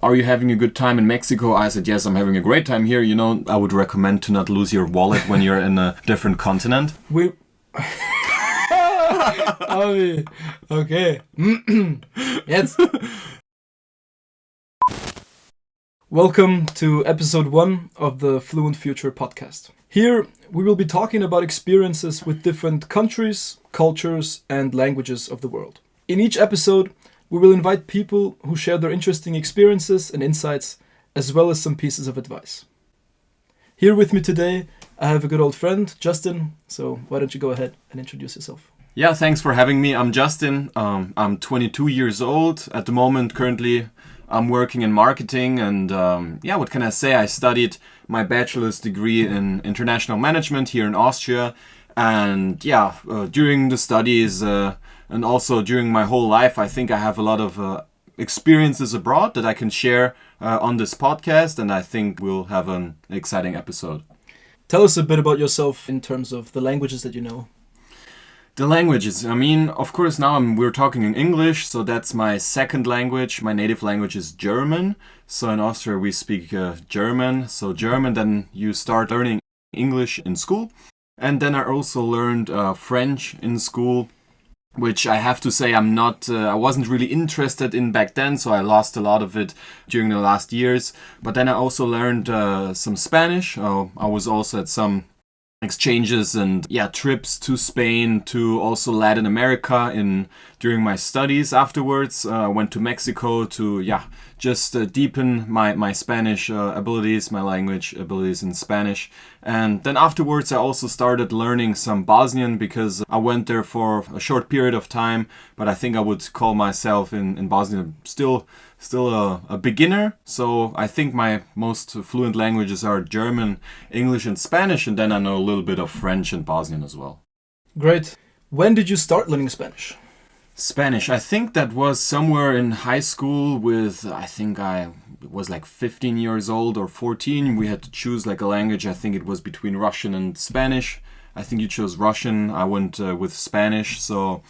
are you having a good time in Mexico? I said, yes, I'm having a great time here. I would recommend to not lose your wallet when you're in a different continent. Okay. Jetzt. Welcome to episode 1 of the Fluent Future podcast. Here, we will be talking about experiences with different countries, cultures, and languages of the world. In each episode, we will invite people who share their interesting experiences and insights, as well as some pieces of advice. Here with me today, I have a good old friend, Justin. So why don't you go ahead and introduce yourself? Yeah, thanks for having me. I'm Justin. I'm 22 years old. At the moment, currently, I'm working in marketing and what can I say? I studied my bachelor's degree in international management here in Austria. And during the studies and also during my whole life, I think I have a lot of experiences abroad that I can share on this podcast. And I think we'll have an exciting episode. Tell us a bit about yourself in terms of the languages that you know. The languages, of course now we're talking in English, so that's my second language. My native language is German. So in Austria we speak German. So German, then you start learning English in school. And then I also learned French in school, which I have to say I wasn't really interested in back then, so I lost a lot of it during the last years. But then I also learned some Spanish. I was also at some exchanges and trips to Spain, to also Latin America during my studies afterwards. I went to Mexico to just deepen my Spanish abilities, my language abilities in Spanish. And then afterwards I also started learning some Bosnian because I went there for a short period of time, but I think I would call myself in Bosnian still a beginner. So I think my most fluent languages are German, English, and Spanish, and then I know a little bit of French and Bosnian as well. Great. When did you start learning Spanish? Spanish, I think that was somewhere in high school I was like 15 years old or 14. We had to choose like a language. I think it was between Russian and Spanish. I think you chose Russian. I went with Spanish. So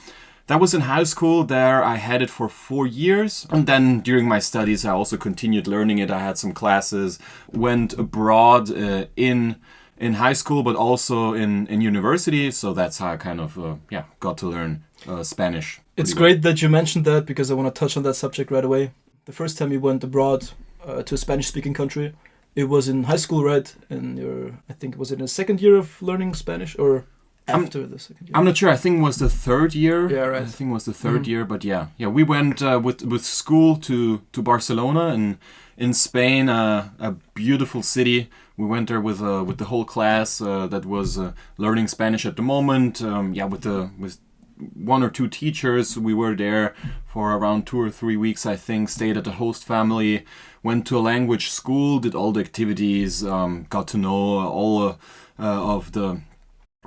that was in high school. There I had it for 4 years. And then during my studies, I also continued learning it. I had some classes, went abroad in high school, but also in university. So that's how I kind of got to learn Spanish. It's great that you mentioned that because I want to touch on that subject right away. The first time you went abroad to a Spanish-speaking country, it was in high school, right? And I think, was it in the second year of learning Spanish or after the second year? I'm not sure. I think it was the third year. Yeah, right. I think it was the third year. But we went with school to Barcelona and in Spain, a beautiful city. We went there with the whole class that was learning Spanish at the moment. With 1 or 2 teachers. We were there for around 2 or 3 weeks, I think, stayed at the host family, went to a language school, did all the activities, got to know all of the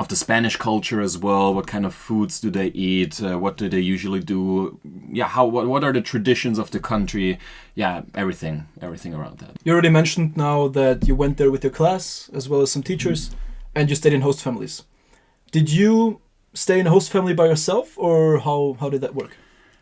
Spanish culture as well. What kind of foods do they eat? What do they usually do? What are the traditions of the country? Everything around that. You already mentioned now that you went there with your class as well as some teachers, and you stayed in host families. Did you stay in a host family by yourself, or how did that work?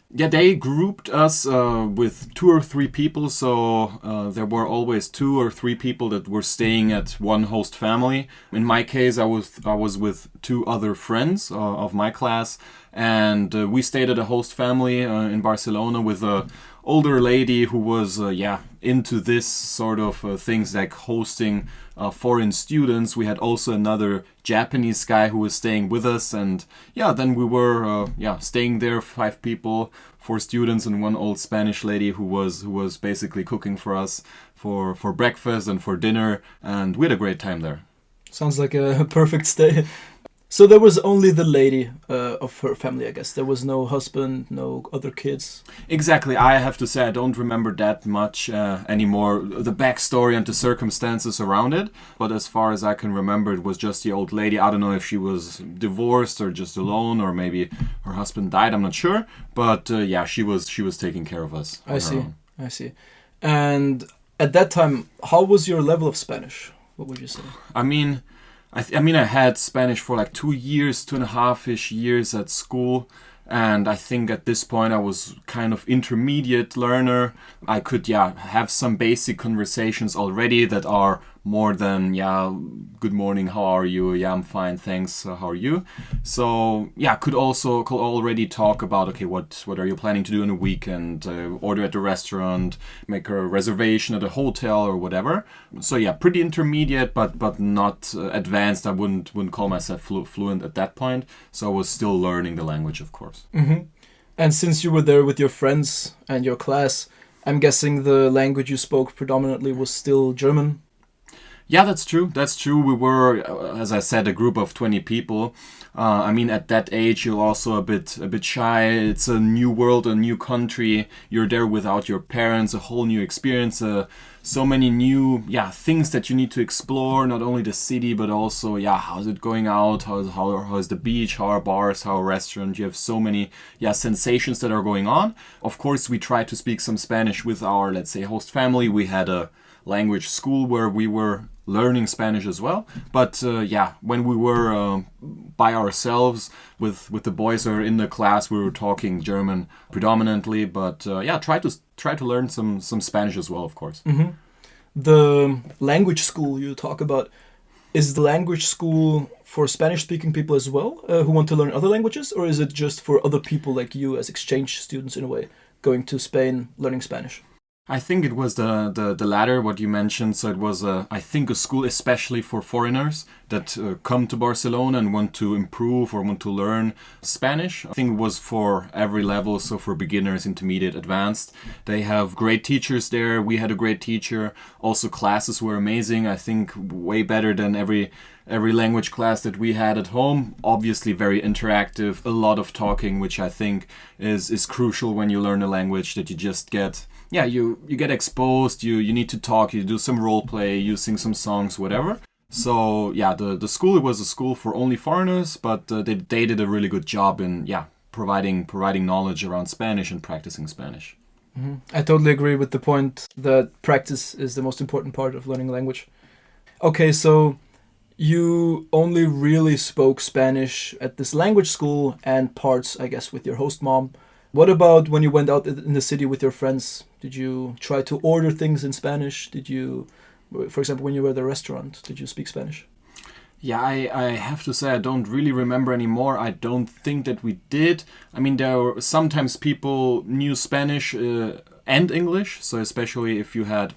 Yeah, they grouped us with 2 or 3 people, so there were always 2 or 3 people that were staying at one host family. In my case, I was with 2 other friends of my class, and we stayed at a host family in Barcelona with a older lady who was into this sort of things like hosting foreign students. We had also another Japanese guy who was staying with us, and then we were staying there, 5 people, 4 students and 1 old Spanish lady who was basically cooking for us for breakfast and for dinner, and we had a great time there. Sounds like a perfect stay. So there was only the lady of her family, I guess. There was no husband, no other kids. Exactly. I have to say I don't remember that much anymore, the backstory and the circumstances around it. But as far as I can remember, it was just the old lady. I don't know if she was divorced or just alone, or maybe her husband died. I'm not sure. But she was taking care of us. I see. And at that time, how was your level of Spanish? What would you say? I had Spanish for like 2 years, 2.5-ish years at school. And I think at this point I was kind of intermediate learner. I could, have some basic conversations already that are more than, good morning, how are you? Yeah, I'm fine, thanks, how are you? So, could already talk about, okay, what are you planning to do in a weekend? Order at the restaurant, make a reservation at a hotel or whatever. So, pretty intermediate, but not advanced. I wouldn't call myself fluent at that point. So I was still learning the language, of course. Mm-hmm. And since you were there with your friends and your class, I'm guessing the language you spoke predominantly was still German. Yeah, that's true. That's true. We were, as I said, a group of 20 people. At that age, you're also a bit shy. It's a new world, a new country. You're there without your parents, a whole new experience. So many new, things that you need to explore. Not only the city, but also, how's it going out? How's the beach? How are bars? How are restaurants? You have so many, sensations that are going on. Of course, we try to speak some Spanish with our, let's say, host family. We had a language school where we were learning Spanish as well. But when we were by ourselves with the boys who are in the class, we were talking German predominantly. But try to learn some Spanish as well, of course. Mm-hmm. The language school you talk about, is the language school for Spanish-speaking people as well who want to learn other languages, or is it just for other people like you as exchange students in a way, going to Spain, learning Spanish? I think it was the latter, what you mentioned. So it was, I think, a school especially for foreigners that come to Barcelona and want to improve or want to learn Spanish. I think it was for every level, so for beginners, intermediate, advanced. They have great teachers there. We had a great teacher. Also, classes were amazing. I think way better than every language class that we had at home. Obviously very interactive, a lot of talking, which I think is crucial when you learn a language, that you just get... you get exposed, you need to talk, you do some role play, you sing some songs, whatever. So, the school, it was a school for only foreigners, but they did a really good job in, providing knowledge around Spanish and practicing Spanish. Mm-hmm. I totally agree with the point that practice is the most important part of learning a language. Okay, so you only really spoke Spanish at this language school and parts, I guess, with your host mom. What about when you went out in the city with your friends? Did you try to order things in Spanish? Did you, for example, when you were at the restaurant, did you speak Spanish? Yeah, I have to say I don't really remember anymore. I don't think that we did. There were sometimes people knew Spanish and English. So especially if you had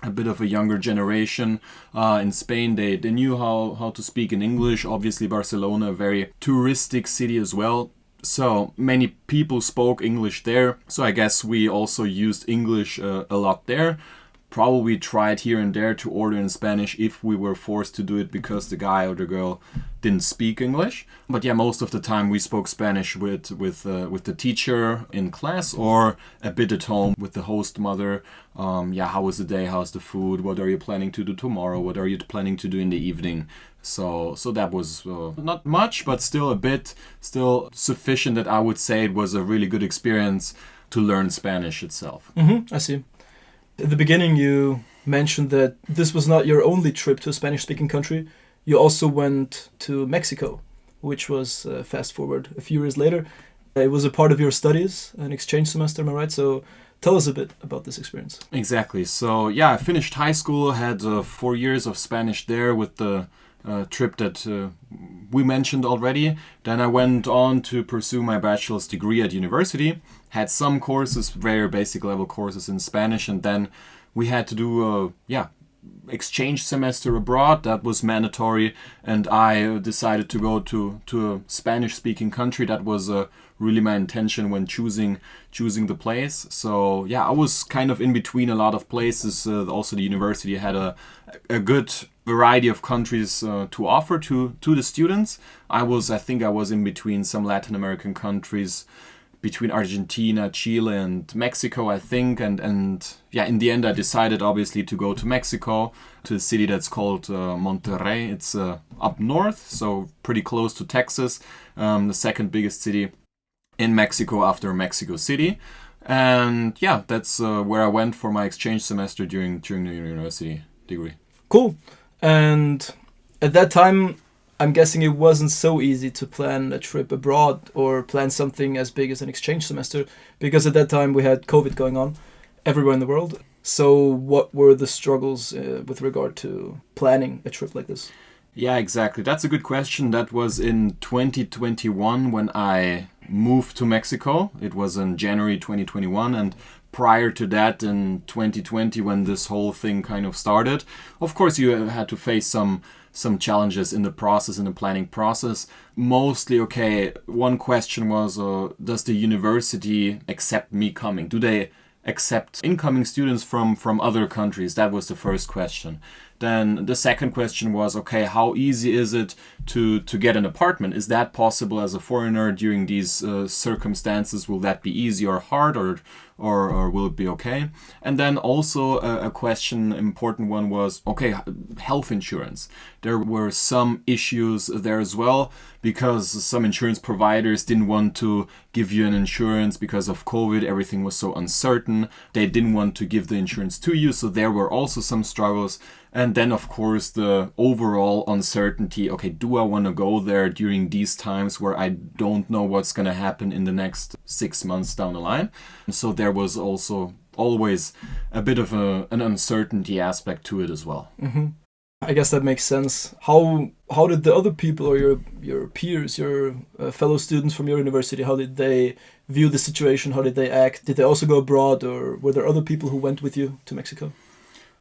a bit of a younger generation in Spain, they knew how to speak in English. Obviously, Barcelona, a very touristic city as well. So many people spoke English there. So I guess we also used English a lot there. Probably tried here and there to order in Spanish if we were forced to do it because the guy or the girl didn't speak English. But most of the time we spoke Spanish with the teacher in class or a bit at home with the host mother. How was the day? How's the food? What are you planning to do tomorrow? What are you planning to do in the evening? So that was not much, but still a bit, still sufficient that I would say it was a really good experience to learn Spanish itself. Mm-hmm, I see. At the beginning, you mentioned that this was not your only trip to a Spanish-speaking country. You also went to Mexico, which was, fast forward a few years later. It was a part of your studies, an exchange semester, am I right? So tell us a bit about this experience. Exactly. So I finished high school, had 4 years of Spanish there with the trip that we mentioned already. Then I went on to pursue my bachelor's degree at university. Had some courses, very basic level courses in Spanish, and then we had to do exchange semester abroad. That was mandatory, and I decided to go to a Spanish-speaking country. That was really my intention when choosing the place. So I was kind of in between a lot of places. Also, the university had a good variety of countries to offer to the students. I think I was in between some Latin American countries, between Argentina, Chile, and Mexico, I think. And in the end, I decided obviously to go to Mexico, to a city that's called Monterrey. It's up north, so pretty close to Texas, the second biggest city in Mexico after Mexico City. And that's where I went for my exchange semester during the university degree. Cool. And at that time, I'm guessing it wasn't so easy to plan a trip abroad or plan something as big as an exchange semester, because at that time we had COVID going on everywhere in the world. So what were the struggles with regard to planning a trip like this? Yeah, exactly. That's a good question. That was in 2021 when I moved to Mexico. It was in January 2021, and prior to that in 2020 when this whole thing kind of started. Of course, you had to face some challenges in the process, in the planning process. Mostly, okay, one question was, does the university accept me coming? Do they accept incoming students from other countries? That was the first question. Then the second question was, okay, how easy is it to get an apartment? Is that possible as a foreigner during these circumstances? Will that be easy or hard, or will it be okay? And then also a question, important one was, okay, health insurance. There were some issues there as well, because some insurance providers didn't want to give you an insurance because of COVID. Everything was so uncertain. They didn't want to give the insurance to you. So there were also some struggles. And then, of course, the overall uncertainty. Okay, do I want to go there during these times where I don't know what's going to happen in the next 6 months down the line? So there was also always a bit of an uncertainty aspect to it as well. Mm-hmm. I guess that makes sense. How did the other people, or your peers, your fellow students from your university, how did they view the situation? How did they act? Did they also go abroad, or were there other people who went with you to Mexico?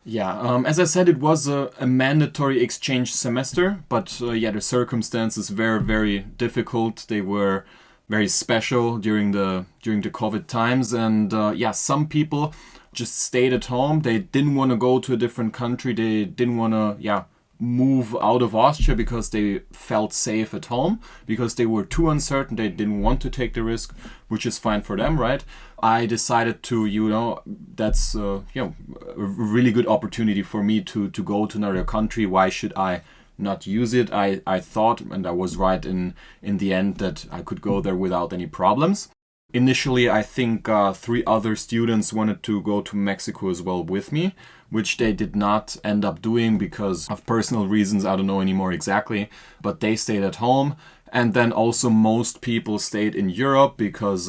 Yeah, as I said, it was a mandatory exchange semester, but the circumstances were very difficult. They were very special during the COVID times, and some people just stayed at home. They didn't want to go to a different country. They didn't want to move out of Austria because they felt safe at home, because they were too uncertain. They didn't want to take the risk, which is fine for them, right? I decided to, that's a really good opportunity for me to go to another country. Why should I not use it? I thought, and I was right in the end, that I could go there without any problems. Initially, I think 3 other students wanted to go to Mexico as well with me, which they did not end up doing because of personal reasons. I don't know anymore exactly, but they stayed at home. And then also most people stayed in Europe because,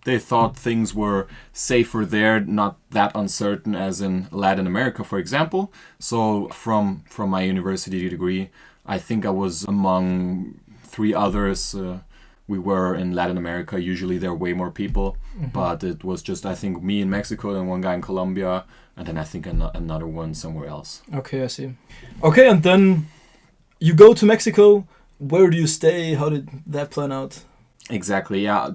they thought things were safer there, not that uncertain as in Latin America, for example. So from my university degree, I think I was among 3 others. We were in Latin America. Usually there are way more people, but it was just, I think, me in Mexico and one guy in Colombia, and then I think another one somewhere else. Okay, I see. Okay, and then you go to Mexico. Where do you stay? How did that plan out? Exactly, yeah.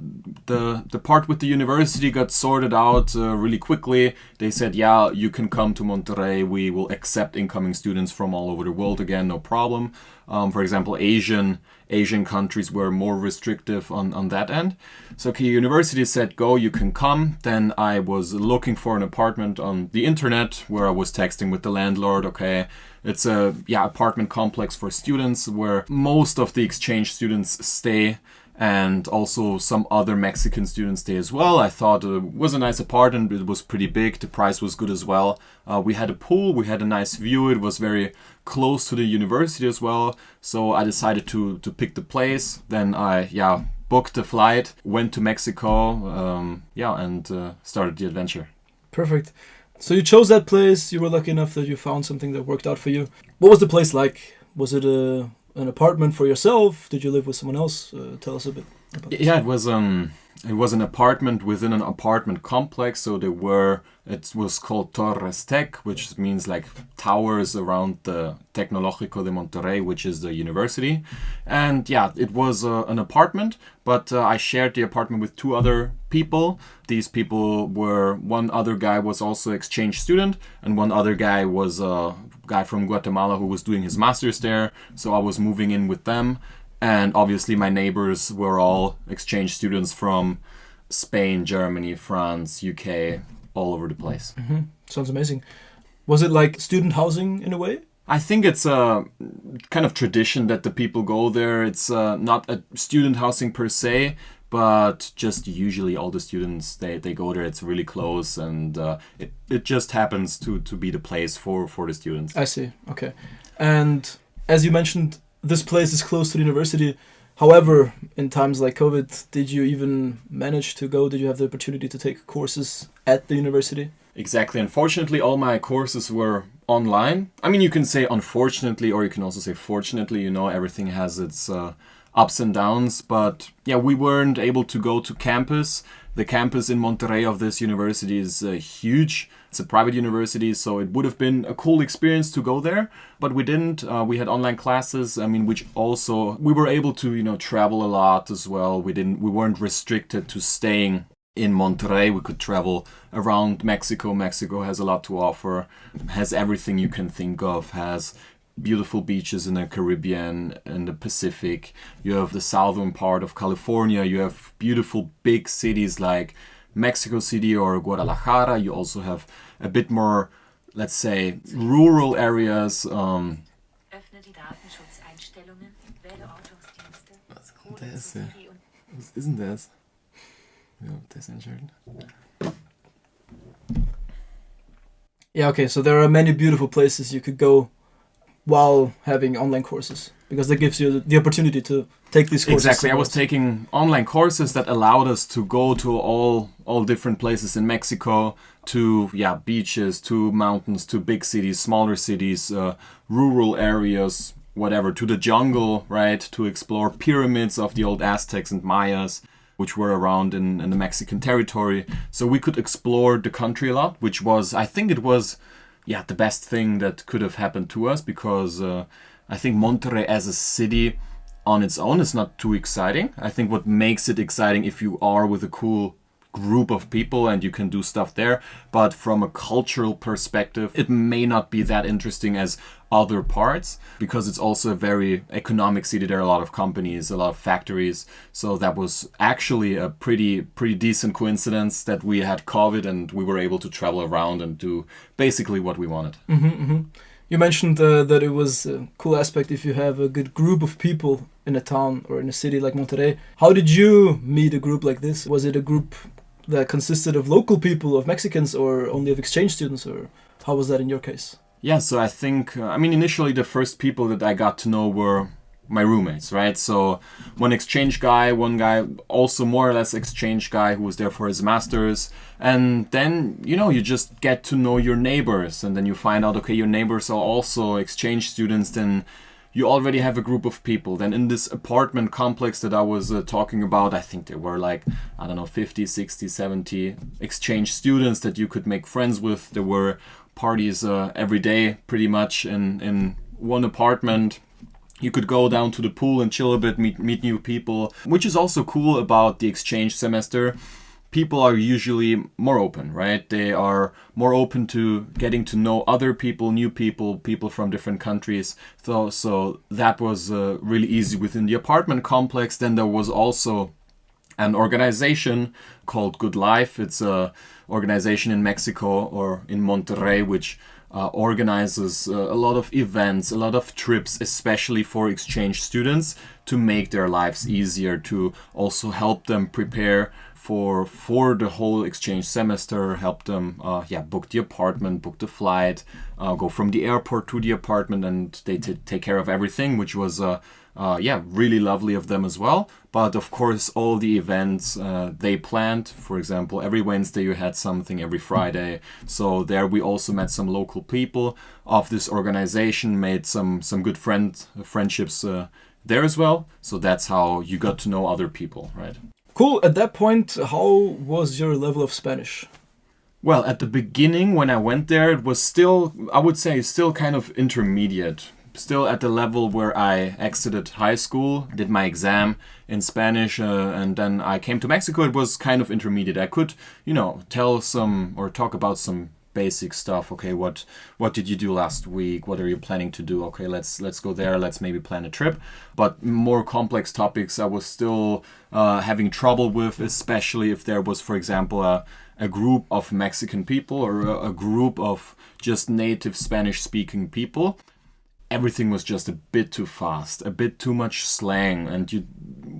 The part with the university got sorted out really quickly. They said, yeah, you can come to Monterrey. We will accept incoming students from all over the world again, no problem. For example, Asian countries were more restrictive on that end. So university said, go, you can come. Then I was looking for an apartment on the internet where I was texting with the landlord. Okay, it's a apartment complex for students where most of the exchange students stay, and also some other Mexican students stay as well. I thought it was a nice apartment. It was pretty big. The price was good as well. We had a pool. We had a nice view. It was very close to the university as well. So I decided to pick the place. Then I booked the flight, went to Mexico, and started the adventure. Perfect. So you chose that place. You were lucky enough that you found something that worked out for you. What was the place like? Was it an apartment for yourself? Did you live with someone else? Tell us a bit about this. Yeah, it was an apartment within an apartment complex. So it was called Torres Tech, which means like towers around the Tecnológico de Monterrey, which is the university. And it was an apartment, but I shared the apartment with 2 other people. These people one other guy was also exchange student, and one other guy was a guy from Guatemala who was doing his master's there. So I was moving in with them. And obviously my neighbors were all exchange students from Spain, Germany, France, UK, all over the place. Mm-hmm. Sounds amazing. Was it like student housing in a way? I think it's a kind of tradition that the people go there. It's not a student housing per se, but just usually all the students, they go there. It's really close, and it just happens to be the place for the students. I see. Okay. And as you mentioned, this place is close to the university. However, in times like COVID, did you even manage to go? Did you have the opportunity to take courses at the university? Exactly. Unfortunately, all my courses were online. I mean, you can say unfortunately, or you can also say fortunately, everything has its ups and downs. But yeah, we weren't able to go to campus. The campus in Monterrey of this university is huge. It's a private university, so it would have been a cool experience to go there, but we didn't. We had online classes. I mean, which also we were able to travel a lot as well. We weren't restricted to staying in Monterrey. We could travel around Mexico. Mexico has a lot to offer, has everything you can think of, has beautiful beaches in the Caribbean and the Pacific. You have the southern part of California. You have beautiful big cities like Mexico City or Guadalajara. You also have a bit more, let's say, rural areas. Öffne die Datenschutzeinstellungen, wähle Ortungsdienste. Was kommt das? Was ist denn das? Ja, das entscheiden. Yeah, okay, so there are many beautiful places you could go while having online courses, because that gives you the opportunity to take these courses. Exactly. I was taking online courses that allowed us to go to all different places in Mexico, to beaches, to mountains, to big cities, smaller cities, rural areas, whatever, to the jungle, right, to explore pyramids of the old Aztecs and Mayas, which were around in the Mexican territory. So we could explore the country a lot, which was, I think it was, the best thing that could have happened to us, because I think Monterrey as a city on its own is not too exciting. I think what makes it exciting if you are with a cool group of people and you can do stuff there, but from a cultural perspective, it may not be that interesting as other parts, because it's also a very economic city. There are a lot of companies, a lot of factories. So that was actually a pretty decent coincidence that we had COVID and we were able to travel around and do basically what we wanted. You mentioned that it was a cool aspect if you have a good group of people in a town or in a city like Monterrey. How did you meet a group like this? Was it a group that consisted of local people, of Mexicans, or only of exchange students, or how was that in your case? Yeah, so I think, initially the first people that I got to know were my roommates, right? So one guy, also more or less exchange guy who was there for his master's. And then, you just get to know your neighbors, and then you find out, okay, your neighbors are also exchange students, then you already have a group of people. Then in this apartment complex that I was talking about, I think there were 50, 60, 70 exchange students that you could make friends with. There were parties every day, pretty much, in one apartment. You could go down to the pool and chill a bit, meet new people, which is also cool about the exchange semester. People are usually more open, right? They are more open to getting to know other people, new people from different countries. So that was really easy within the apartment complex. Then there was also an organization called Good Life. It's a organization in Mexico or in Monterrey, which organizes a lot of events, a lot of trips, especially for exchange students, to make their lives easier, to also help them prepare for the whole exchange semester, help them book the apartment, book the flight, go from the airport to the apartment, and they take care of everything, which was really lovely of them as well. But of course, all the events they planned, for example, every Wednesday you had something, every Friday. So there we also met some local people of this organization, made some good friendships there as well. So that's how you got to know other people, right? Cool. At that point, how was your level of Spanish? Well, at the beginning when I went there, it was still, I would say, still kind of intermediate. Still at the level where I exited high school, did my exam in Spanish, and then I came to Mexico. It was kind of intermediate. I could, tell some or talk about some basic stuff. Okay, what did you do last week? What are you planning to do? Okay, let's go there. Let's maybe plan a trip. But more complex topics I was still having trouble with, especially if there was, for example, a group of Mexican people or a group of just native Spanish-speaking people. Everything was just a bit too fast, a bit too much slang, and you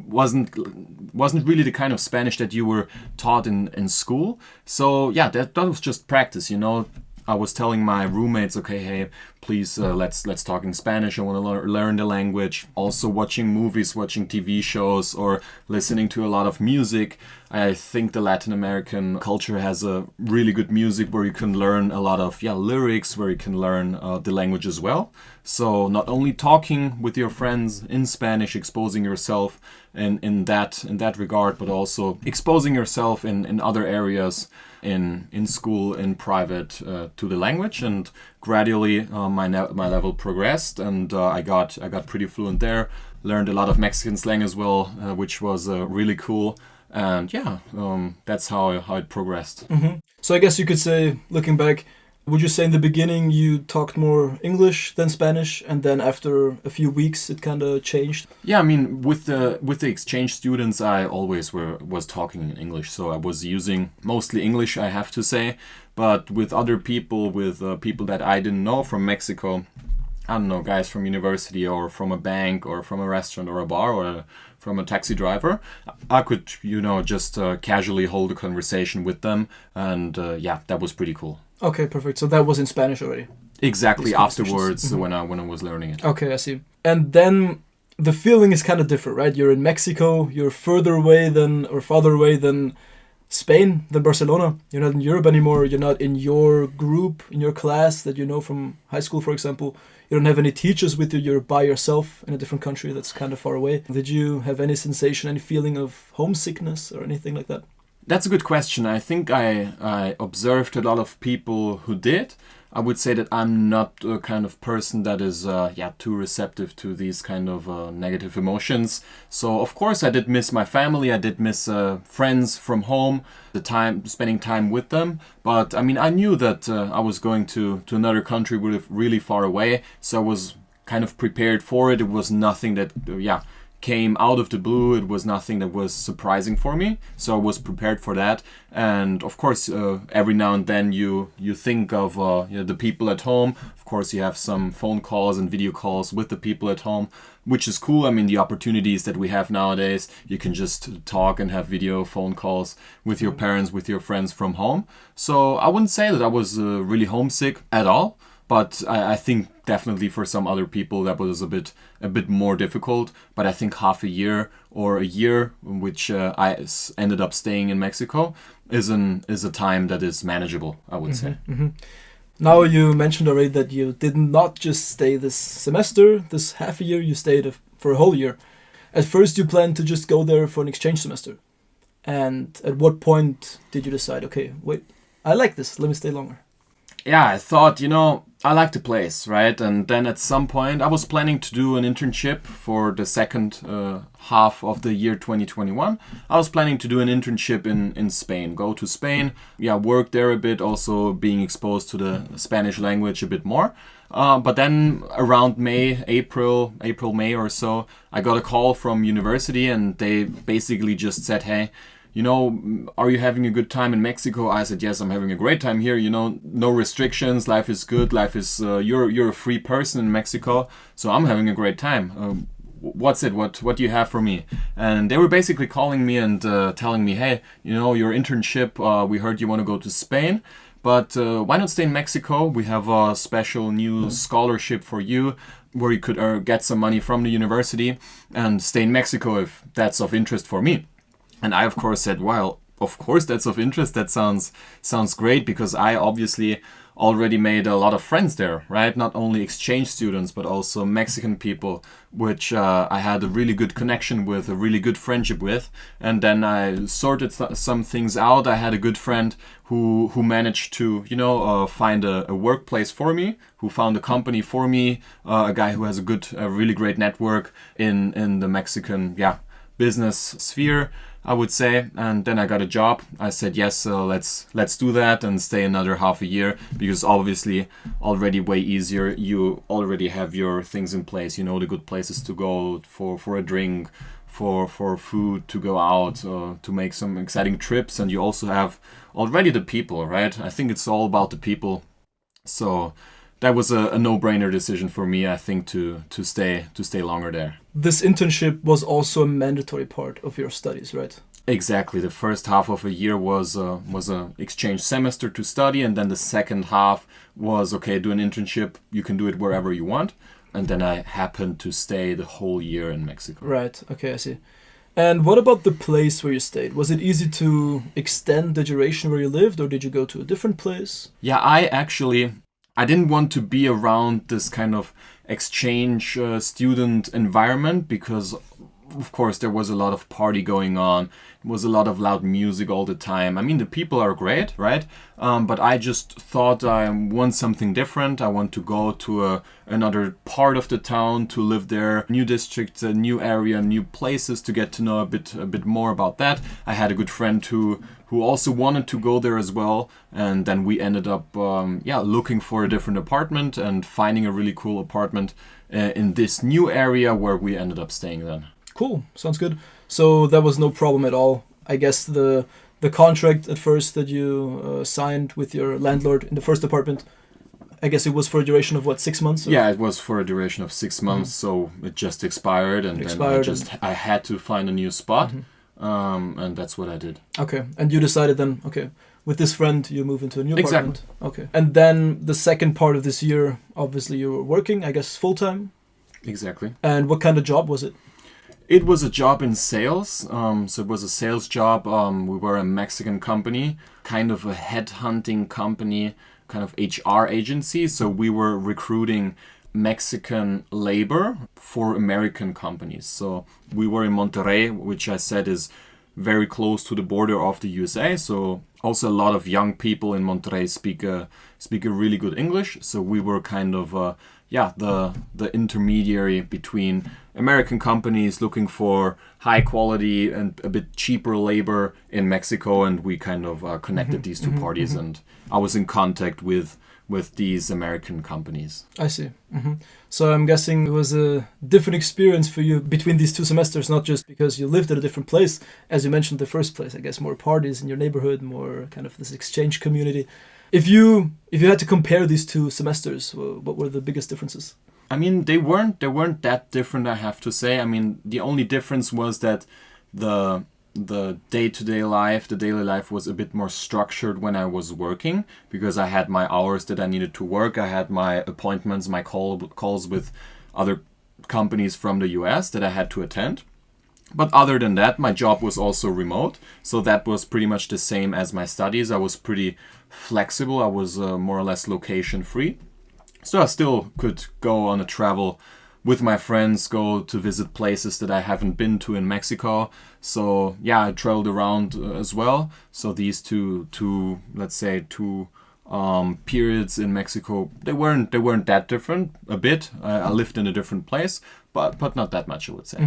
wasn't really the kind of Spanish that you were taught in school. So yeah, that was just practice, I was telling my roommates, okay, hey, please let's talk in Spanish. I want to learn the language. Also watching movies, watching TV shows, or listening to a lot of music. I think the Latin American culture has a really good music where you can learn a lot of lyrics, where you can learn the language as well. So not only talking with your friends in Spanish, exposing yourself in that regard, but also exposing yourself in other areas, in school, in private, to the language. And gradually my level progressed, and I got pretty fluent there. Learned a lot of Mexican slang as well, which was really cool. And that's how it progressed. Mm-hmm. So I guess you could say, looking back, would you say in the beginning you talked more English than Spanish, and then after a few weeks it kind of changed? Yeah, I mean, with the exchange students, I always was talking in English, so I was using mostly English, I have to say. But with other people, with people that I didn't know from Mexico, I don't know, guys from university or from a bank or from a restaurant or a bar or from a taxi driver, I could, just casually hold a conversation with them. And that was pretty cool. Okay, perfect. So that was in Spanish already? Exactly, afterwards, when I was learning it. Okay, I see. And then the feeling is kind of different, right? You're in Mexico, you're farther away than Spain, than Barcelona. You're not in Europe anymore. You're not in your group, in your class that you know from high school, for example. You don't have any teachers with you. You're by yourself in a different country that's kind of far away. Did you have any sensation, any feeling of homesickness or anything like that? That's a good question. I think I observed a lot of people who did. I would say that I'm not a kind of person that is too receptive to these kind of negative emotions. So of course I did miss my family. I did miss friends from home, spending time with them. But I mean, I knew that I was going to another country really far away. So I was kind of prepared for it. It was nothing that came out of the blue. It was nothing that was surprising for me, so I was prepared for that. And of course, every now and then you think of the people at home. Of course, you have some phone calls and video calls with the people at home, which is cool. I mean, the opportunities that we have nowadays, you can just talk and have video phone calls with your parents, with your friends from home. So I wouldn't say that I was really homesick at all. But I think definitely for some other people that was a bit more difficult. But I think half a year or a year, which I ended up staying in Mexico, is a time that is manageable, I would say. Mm-hmm. Now you mentioned already that you did not just stay this semester, this half a year, you stayed for a whole year. At first you planned to just go there for an exchange semester. And at what point did you decide, okay, wait, I like this, let me stay longer? Yeah, I thought, I like the place, right? And then at some point, I was planning to do an internship for the second half of the year 2021. I was planning to do an internship in Spain, go to Spain, work there a bit, also being exposed to the Spanish language a bit more. But then around April, May or so, I got a call from university and they basically just said, hey, are you having a good time in Mexico? I said, yes, I'm having a great time here. No restrictions. Life is good. Life is, you're a free person in Mexico. So I'm having a great time. What's it? What do you have for me? And they were basically calling me and telling me, hey, your internship, we heard you want to go to Spain. But why not stay in Mexico? We have a special new scholarship for you where you could get some money from the university and stay in Mexico if that's of interest for me. And I, of course, said, well, of course that's of interest. That sounds great because I obviously already made a lot of friends there, right? Not only exchange students, but also Mexican people, which I had a really good connection with, a really good friendship with. And then I sorted some things out. I had a good friend who managed to, find a workplace for me, who found a company for me, a guy who has a really great network in the Mexican, business sphere, I would say. And then I got a job. I said, yes, let's do that and stay another half a year because obviously already way easier. You already have your things in place. The good places to go for a drink, for food, to go out, to make some exciting trips. And you also have already the people, right? I think it's all about the people. So that was a no-brainer decision for me, I think, to stay longer there. This internship was also a mandatory part of your studies, right? Exactly. The first half of a year was a exchange semester to study, and then the second half was, okay, do an internship. You can do it wherever you want. And then I happened to stay the whole year in Mexico. Right. Okay, I see. And what about the place where you stayed? Was it easy to extend the duration where you lived, or did you go to a different place? Yeah, I didn't want to be around this kind of exchange student environment because, of course, there was a lot of party going on. It was a lot of loud music all the time. I mean, the people are great, right? But I just thought I want something different. I want to go to another part of the town, to live there, new district, a new area, new places, to get to know a bit more about that. I had a good friend who also wanted to go there as well, and then we ended up looking for a different apartment and finding a really cool apartment in this new area where we ended up staying then. Cool, sounds good. So that was no problem at all. I guess the contract at first that you signed with your landlord in the first apartment, I guess it was for a duration of what, 6 months? Or? Yeah, it was for a duration of 6 months, so it just expired, and I had to find a new spot, and that's what I did. Okay, and you decided then, okay, with this friend you move into a new apartment. Exactly. Okay, and then the second part of this year, obviously you were working, I guess full time. Exactly. And what kind of job was it? It was a job in sales, so it was a sales job. We were a Mexican company, kind of a headhunting company, kind of HR agency. So we were recruiting Mexican labor for American companies. So we were in Monterrey, which I said is very close to the border of the USA. So also a lot of young people in Monterrey speak a really good English. So we were kind of the intermediary between American companies looking for high quality and a bit cheaper labor in Mexico, and we kind of connected these two parties, and I was in contact with these American companies. I see. So I'm guessing it was a different experience for you between these 2 semesters, not just because you lived at a different place, as you mentioned the first place, I guess more parties in your neighborhood, more kind of this exchange community. If you had to compare these 2 semesters, what were the biggest differences? I mean, they weren't that different, I have to say. I mean, the only difference was that the day-to-day life, the daily life was a bit more structured when I was working, because I had my hours that I needed to work. I had my appointments, my calls with other companies from the US that I had to attend. But other than that, my job was also remote. So that was pretty much the same as my studies. I was pretty flexible. I was more or less location free. So I still could go on a travel with my friends, go to visit places that I haven't been to in Mexico. So yeah, I traveled around as well. So these two periods in Mexico, they weren't that different. A bit. I lived in a different place, but not that much, I would say.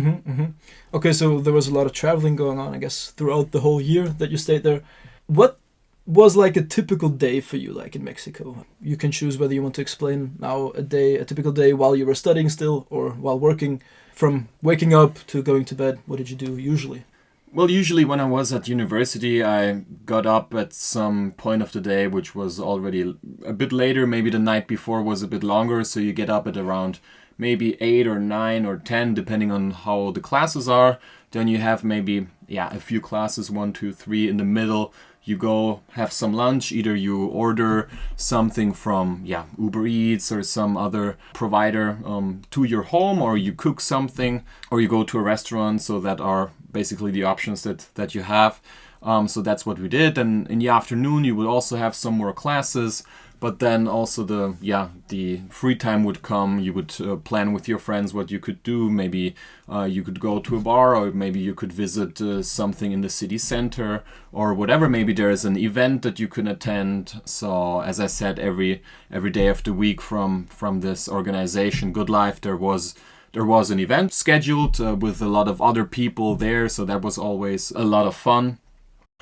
Okay, so there was a lot of traveling going on, I guess, throughout the whole year that you stayed there. What was like a typical day for you, like in Mexico? You can choose whether you want to explain now a typical day while you were studying still or while working, from waking up to going to bed. What did you do usually? Well, usually when I was at university, I got up at some point of the day, which was already a bit later. Maybe the night before was a bit longer. So you get up at around maybe 8 or 9 or 10, depending on how the classes are. Then you have maybe, a few classes, 1, 2, 3 in the middle. You go have some lunch. Either you order something from Uber Eats or some other provider to your home, or you cook something, or you go to a restaurant. So that are basically the options that you have. So that's what we did. And in the afternoon, you would also have some more classes. But then also the free time would come. You would plan with your friends what you could do. Maybe you could go to a bar, or maybe you could visit something in the city center or whatever. Maybe there is an event that you can attend. So as I said, every day of the week from this organization, Good Life, there was an event scheduled with a lot of other people there. So that was always a lot of fun.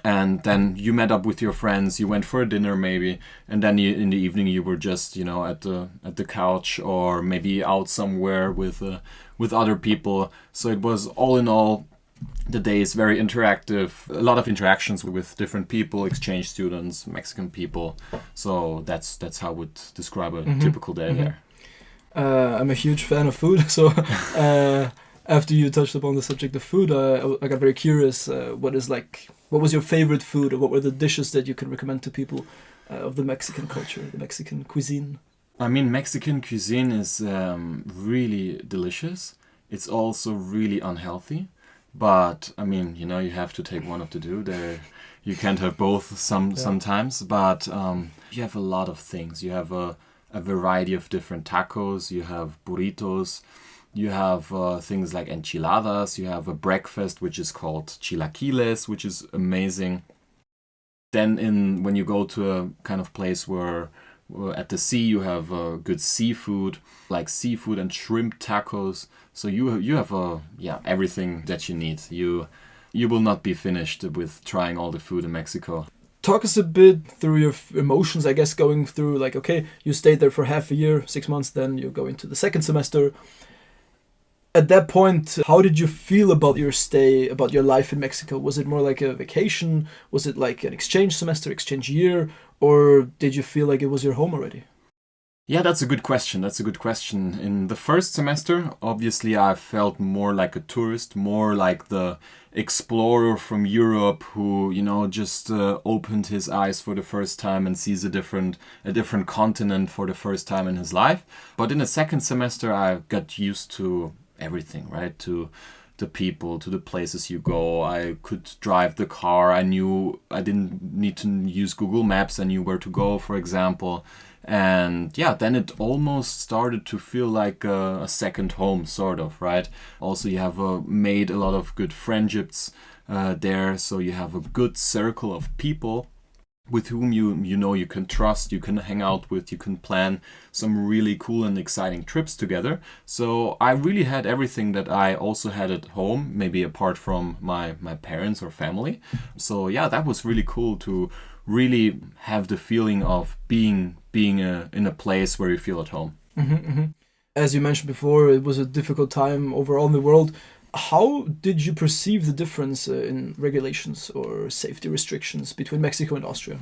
And then you met up with your friends, you went for a dinner maybe, and then in the evening you were just, at the couch, or maybe out somewhere with other people. So it was all in all The day is very interactive, a lot of interactions with different people, exchange students, Mexican people. So that's how I would describe a typical day there. I'm a huge fan of food, so after you touched upon the subject of food, I got very curious. What was your favorite food, or what were the dishes that you could recommend to people of the Mexican culture, the Mexican cuisine? I mean, Mexican cuisine is really delicious. It's also really unhealthy. But I mean, you know, you have to take one of the two. You can't have both sometimes. But you have a lot of things. You have a variety of different tacos. You have burritos. You have things like enchiladas. You have a breakfast which is called chilaquiles, which is amazing. Then when you go to a kind of place where at the sea, you have good seafood, like seafood and shrimp tacos. So you have everything that you need. You will not be finished with trying all the food in Mexico. Talk us a bit through your emotions, I guess, going through, like, okay, you stayed there for half a year, 6 months, then you go into the second semester. At that point, how did you feel about your stay, about your life in Mexico? Was it more like a vacation? Was it like an exchange semester, exchange year? Or did you feel like it was your home already? Yeah, that's a good question. In the first semester, obviously, I felt more like a tourist, more like the explorer from Europe who, you know, just opened his eyes for the first time and sees a different continent for the first time in his life. But in the second semester, I got used to everything, right? To the people, to the places you go. I could drive the car. I knew I didn't need to use Google Maps. I knew where to go, for example. And yeah, then it almost started to feel like a second home, sort of, right? Also, you have made a lot of good friendships there. So you have a good circle of people with whom you know you can trust, you can hang out with, you can plan some really cool and exciting trips together. So I really had everything that I also had at home, maybe apart from my parents or family. So yeah, that was really cool to really have the feeling of being in a place where you feel at home. As you mentioned before, it was a difficult time overall in the world. How did you perceive the difference in regulations or safety restrictions between Mexico and Austria?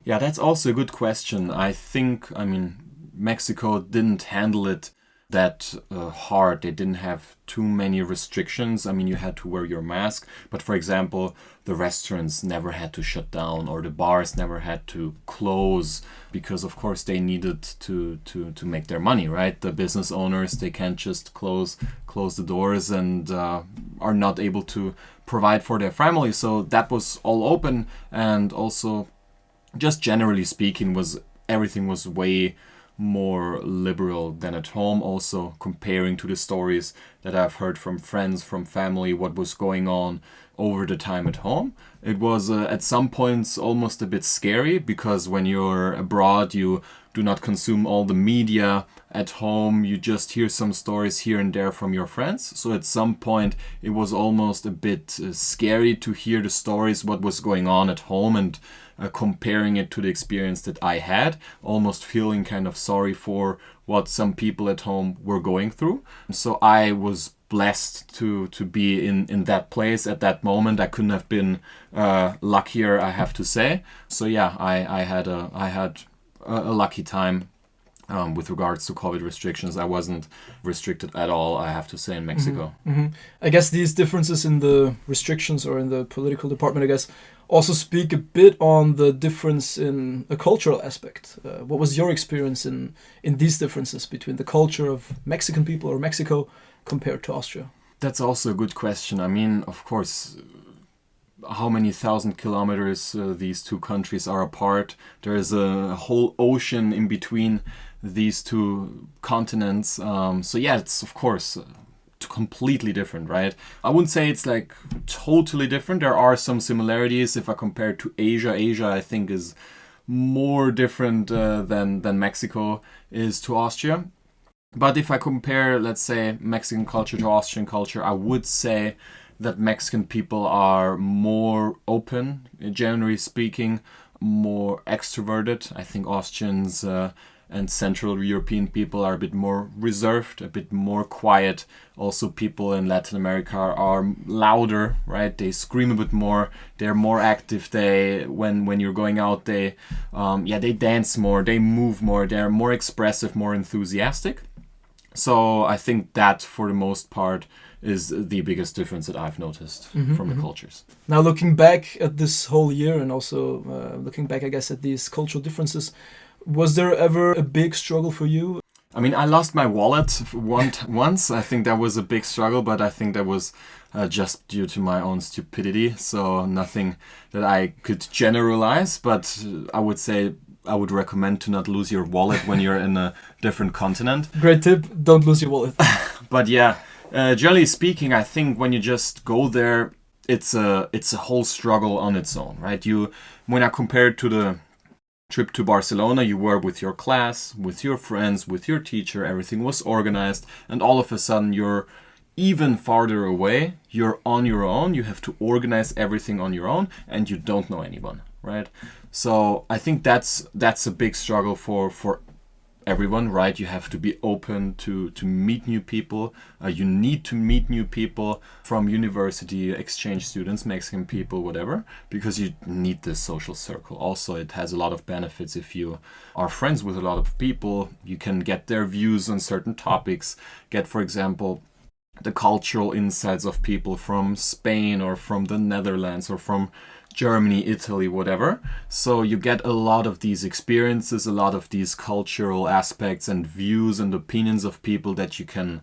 Yeah, that's also a good question. I mean, Mexico didn't handle it that hard. They didn't have too many restrictions. I mean, you had to wear your mask, but for example, the restaurants never had to shut down or the bars never had to close because, of course, they needed to make their money, right? The business owners, they can't just close the doors and are not able to provide for their family. So that was all open, and also, just generally speaking, everything was way more liberal than at home. Also, comparing to the stories that I've heard from friends, from family, what was going on over the time at home, it was at some points almost a bit scary, because when you're abroad you do not consume all the media. At home you just hear some stories here and there from your friends, so at some point it was almost a bit scary to hear the stories, what was going on at home, and comparing it to the experience that I had, almost feeling kind of sorry for what some people at home were going through. So I was blessed to be in that place at that moment. I couldn't have been luckier, I have to say. So yeah, I had a lucky time with regards to COVID restrictions. I wasn't restricted at all, I have to say, in Mexico. I guess these differences in the restrictions or in the political department, I guess, also speak a bit on the difference in a cultural aspect. What was your experience in these differences between the culture of Mexican people or Mexico compared to Austria? That's also a good question. I mean, of course, how many thousand kilometers these two countries are apart. There is a whole ocean in between these two continents. So yeah, it's of course completely different, right? I wouldn't say it's like totally different. There are some similarities. If I compare it to Asia, I think is more different than Mexico is to Austria. But if I compare, let's say, Mexican culture to Austrian culture, I would say that Mexican people are more open, generally speaking, more extroverted. I think Austrians and Central European people are a bit more reserved, a bit more quiet. Also, people in Latin America are louder, right? They scream a bit more. They're more active. When you're going out, they dance more. They move more. They're more expressive, more enthusiastic. So I think that, for the most part, is the biggest difference that I've noticed from the cultures. Now, looking back at this whole year, and also looking back, I guess, at these cultural differences, was there ever a big struggle for you? I mean, I lost my wallet once. I think that was a big struggle, but I think that was just due to my own stupidity. So nothing that I could generalize, but I would say I would recommend to not lose your wallet when you're in a different continent. Great tip, don't lose your wallet. But yeah, generally speaking, I think when you just go there, it's a whole struggle on its own, right? When I compare it to the trip to Barcelona, you were with your class, with your friends, with your teacher, everything was organized, and all of a sudden you're even farther away, you're on your own, you have to organize everything on your own, and you don't know anyone, right? So I think that's a big struggle for everyone, right? You have to be open to meet new people. You need to meet new people from university, exchange students, Mexican people, whatever, because you need this social circle. Also, it has a lot of benefits. If you are friends with a lot of people, you can get their views on certain topics, get, for example, the cultural insights of people from Spain or from the Netherlands or from Germany, Italy, whatever. So you get a lot of these experiences, a lot of these cultural aspects and views and opinions of people that you can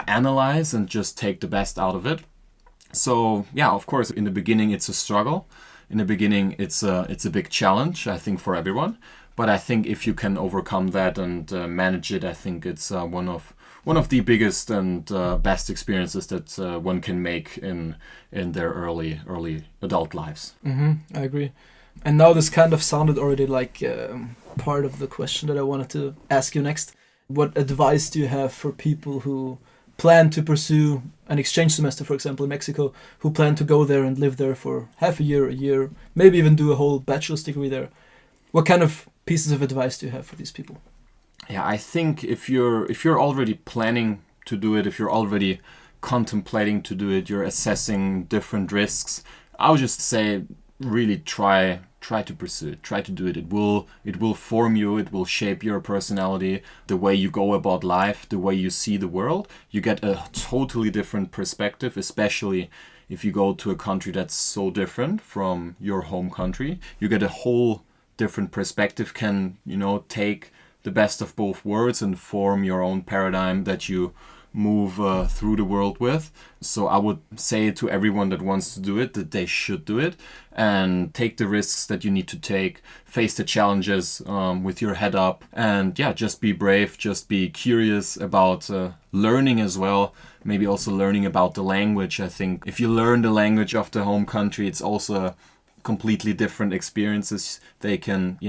analyze and just take the best out of it. So yeah, of course, in the beginning it's a struggle. In the beginning it's a big challenge, I think, for everyone. But I think if you can overcome that and manage it, I think it's one of the biggest and best experiences that one can make in their early adult lives. I agree. And now this kind of sounded already like part of the question that I wanted to ask you next. What advice do you have for people who plan to pursue an exchange semester, for example, in Mexico, who plan to go there and live there for half a year, maybe even do a whole bachelor's degree there? What kind of pieces of advice do you have for these people? Yeah, I think if you're already planning to do it, if you're already contemplating to do it, you're assessing different risks, I would just say really try to pursue it, try to do it. It will form you, it will shape your personality, the way you go about life, the way you see the world. You get a totally different perspective, especially if you go to a country that's so different from your home country. You get a whole different perspective, can, take the best of both worlds and form your own paradigm that you move through the world with. So I would say to everyone that wants to do it that they should do it and take the risks that you need to take, face the challenges with your head up, and just be brave, just be curious about learning as well, maybe also learning about the language. I think if you learn the language of the home country, it's also completely different experiences. They can,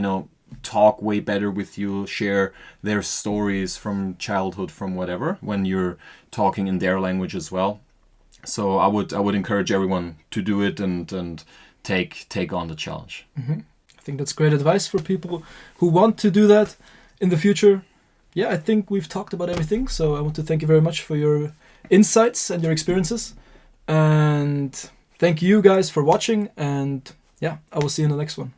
talk way better with you, share their stories from childhood, from whatever, when you're talking in their language as well. So I would encourage everyone to do it and take on the challenge. I think that's great advice for people who want to do that in the future. Yeah, I think we've talked about everything. So I want to thank you very much for your insights and your experiences. And thank you guys for watching. And I will see you in the next one.